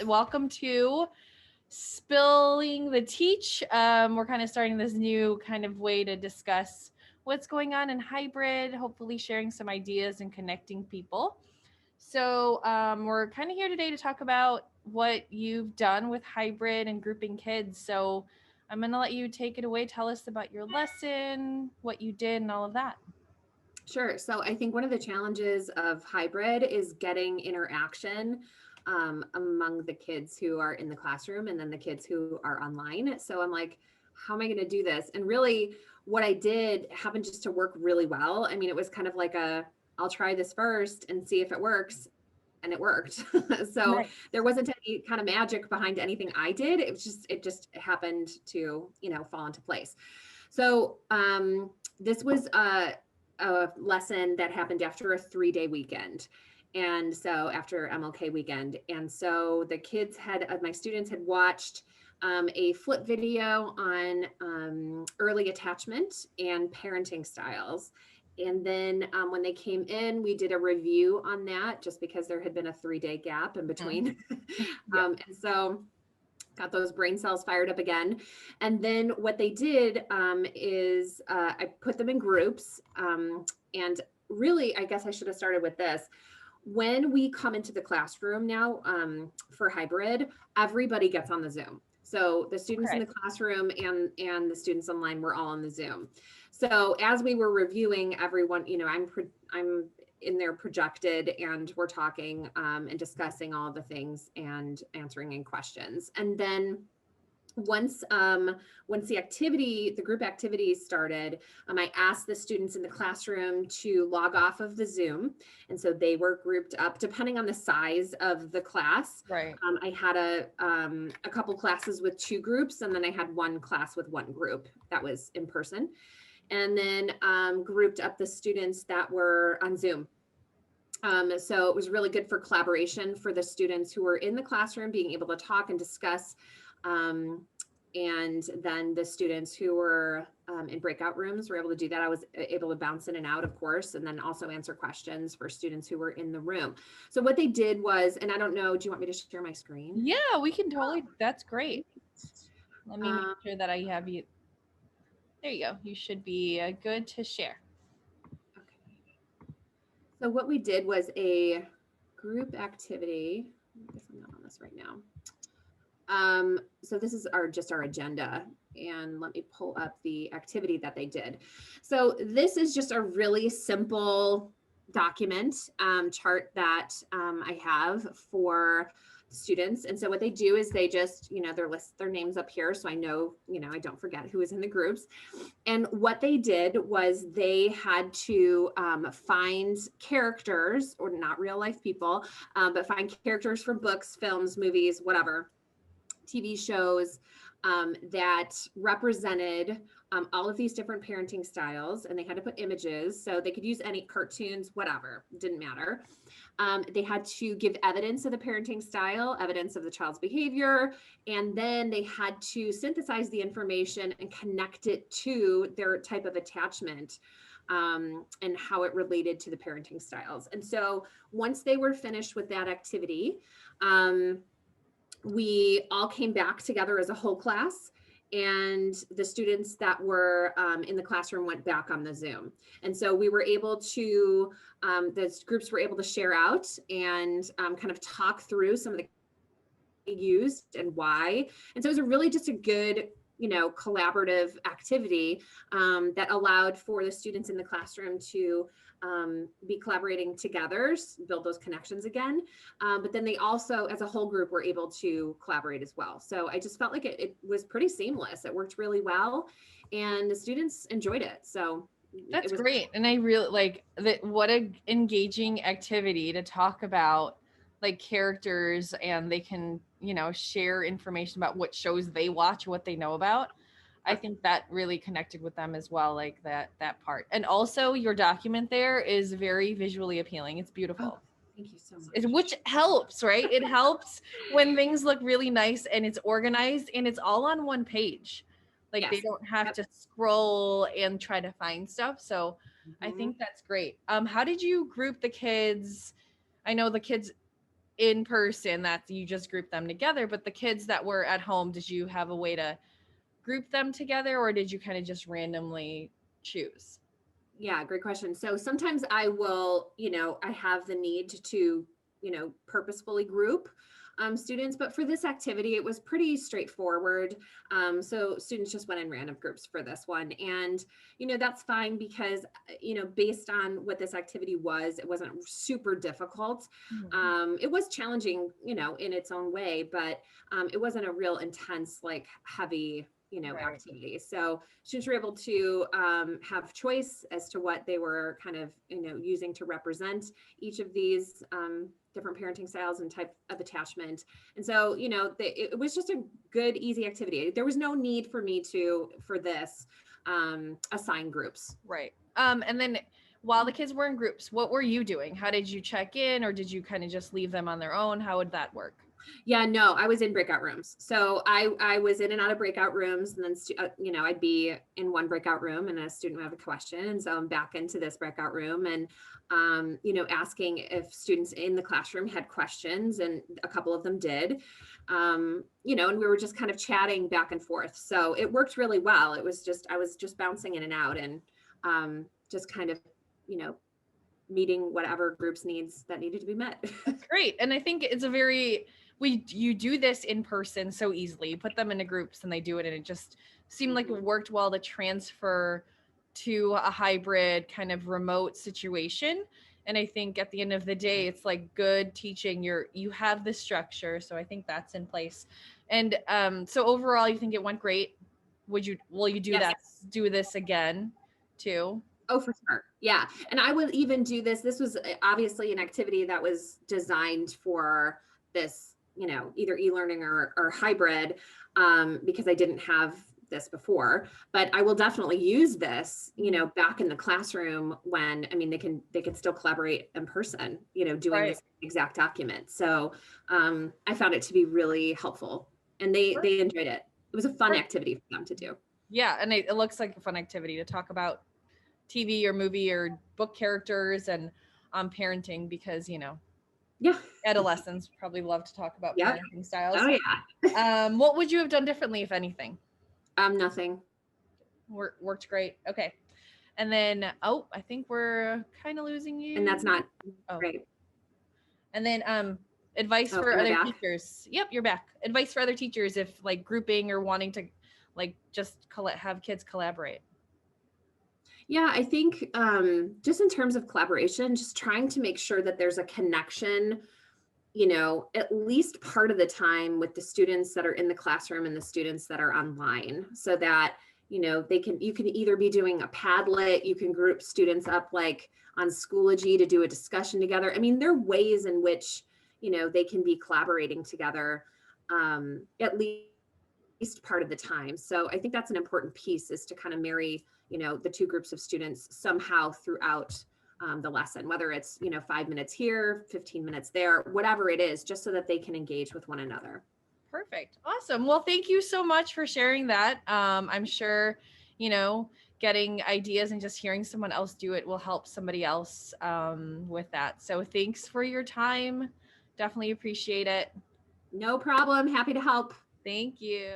Welcome to Spilling the Teach. We're kind of starting this new kind of way to discuss what's going on in hybrid, hopefully sharing some ideas and connecting people. So we're kind of here today to talk about what you've done with hybrid and grouping kids. So I'm going to let you take it away. Tell us about your lesson, what you did, and all of that. Sure. So I think one of the challenges of hybrid is getting interaction among the kids who are in the classroom and then the kids who are online. So I'm like, how am I going to do this? And really, what I did happened just to work really well. I mean, it was kind of like I'll try this first and see if it works. And it worked. So Nice. there wasn't any kind of magic behind anything I did. It just happened to, fall into place. So this was a lesson that happened after a 3-day weekend. And so after MLK weekend. And so the kids my students had watched a flip video on early attachment and parenting styles. And then when they came in, we did a review on that just because there had been a 3-day gap in between. And so got those brain cells fired up again. And then what they did is I put them in groups. And really, I guess I should have started with this. When we come into the classroom now for hybrid, everybody gets on the Zoom. So the students in the classroom and the students online were all on the Zoom. So as we were reviewing everyone, I'm in there projected and we're talking and discussing all the things and answering any questions. And then once the group activities started, I asked the students in the classroom to log off of the Zoom. And so they were grouped up depending on the size of the class. Right. I had a couple classes with 2 groups, and then I had one class with 1 group that was in person. And then grouped up the students that were on Zoom. So it was really good for collaboration for the students who were in the classroom being able to talk and discuss. And then the students who were in breakout rooms were able to do that. I was able to bounce in and out, of course, and then also answer questions for students who were in the room. So what they did was, and I don't know, do you want me to share my screen? Yeah, we can totally. That's great. Let me make sure that I have you. There you go. You should be good to share. Okay. So what we did was a group activity. I guess I'm not on this right now. So this is our agenda, and let me pull up the activity that they did. So this is just a really simple document chart that I have for students. And so what they do is they just, they list their names up here. So I know, I don't forget who is in the groups. And what they did was they had to find characters, or not real life people, but find characters from books, films, movies, whatever, TV shows that represented all of these different parenting styles, and they had to put images. So they could use any cartoons, whatever, didn't matter. They had to give evidence of the parenting style, evidence of the child's behavior, and then they had to synthesize the information and connect it to their type of attachment and how it related to the parenting styles. And so once they were finished with that activity, we all came back together as a whole class, and the students that were in the classroom went back on the Zoom. And so we were able to, the groups were able to share out and kind of talk through some of the used and why. And so it was really just a good, collaborative activity that allowed for the students in the classroom to be collaborating together, build those connections again. But then they also, as a whole group, were able to collaborate as well. So I just felt like it was pretty seamless. It worked really well, and the students enjoyed it. So that's great. And I really like that. What a engaging activity to talk about, like, characters, and they can, share information about what shows they watch, what they know about. I think that really connected with them as well, like that part. And also your document there is very visually appealing. It's beautiful. Oh, thank you so much. Which helps, right? It helps when things look really nice and it's organized and it's all on one page. Like, yes, they don't have to scroll and try to find stuff. So I think that's great. How did you group the kids? I know the kids in person, that you just group them together. But the kids that were at home, did you have a way to group them together, or did you kind of just randomly choose? Yeah, great question. So sometimes I will, I have the need to, purposefully group students, but for this activity, it was pretty straightforward. So students just went in random groups for this one. And, that's fine because, based on what this activity was, it wasn't super difficult. It was challenging, in its own way, but it wasn't a real intense, like heavy, Right. activity. So students were able to have choice as to what they were kind of, using to represent each of these different parenting styles and type of attachment. And so, it was just a good, easy activity. There was no need for me for this, assign groups. Right. And then while the kids were in groups, what were you doing? How did you check in, or did you kind of just leave them on their own? How would that work? Yeah, no, I was in breakout rooms. So I was in and out of breakout rooms, and then I'd be in one breakout room and a student would have a question, and so I'm back into this breakout room and asking if students in the classroom had questions, and a couple of them did. And we were just kind of chatting back and forth. So it worked really well. It was just I was just bouncing in and out, and just kind of, meeting whatever group's needs that needed to be met. That's great. And I think it's you do this in person so easily. You put them into groups and they do it, and it just seemed like it worked well to transfer to a hybrid kind of remote situation. And I think at the end of the day, it's like good teaching. You have the structure, so I think that's in place. And so overall, you think it went great. Will you do Yes. do this again too? Oh, for sure. Yeah. And I would even do this. This was obviously an activity that was designed for this, either e-learning or hybrid, because I didn't have this before. But I will definitely use this, back in the classroom when, they can still collaborate in person, doing Right. this exact document. So I found it to be really helpful, and they enjoyed it. It was a fun activity for them to do. Yeah. And it looks like a fun activity to talk about TV or movie or book characters and parenting, because Yeah. adolescents probably love to talk about Yep. parenting styles. Oh yeah. What would you have done differently, if anything? Nothing. Worked great. Okay. And then I think we're kind of losing you. And that's not Oh. great. And then advice for am I other back? teachers. Yep, you're back. Advice for other teachers if like grouping or wanting to like just have kids collaborate. Yeah, I think just in terms of collaboration, just trying to make sure that there's a connection, at least part of the time with the students that are in the classroom and the students that are online, so that, you can either be doing a Padlet, you can group students up like on Schoology to do a discussion together. There are ways in which, they can be collaborating together, at least part of the time. So I think that's an important piece, is to kind of marry, the two groups of students somehow throughout the lesson, whether it's, 5 minutes here, 15 minutes there, whatever it is, just so that they can engage with one another. Perfect. Awesome. Well, thank you so much for sharing that. I'm sure, getting ideas and just hearing someone else do it will help somebody else with that. So thanks for your time. Definitely appreciate it. No problem. Happy to help. Thank you.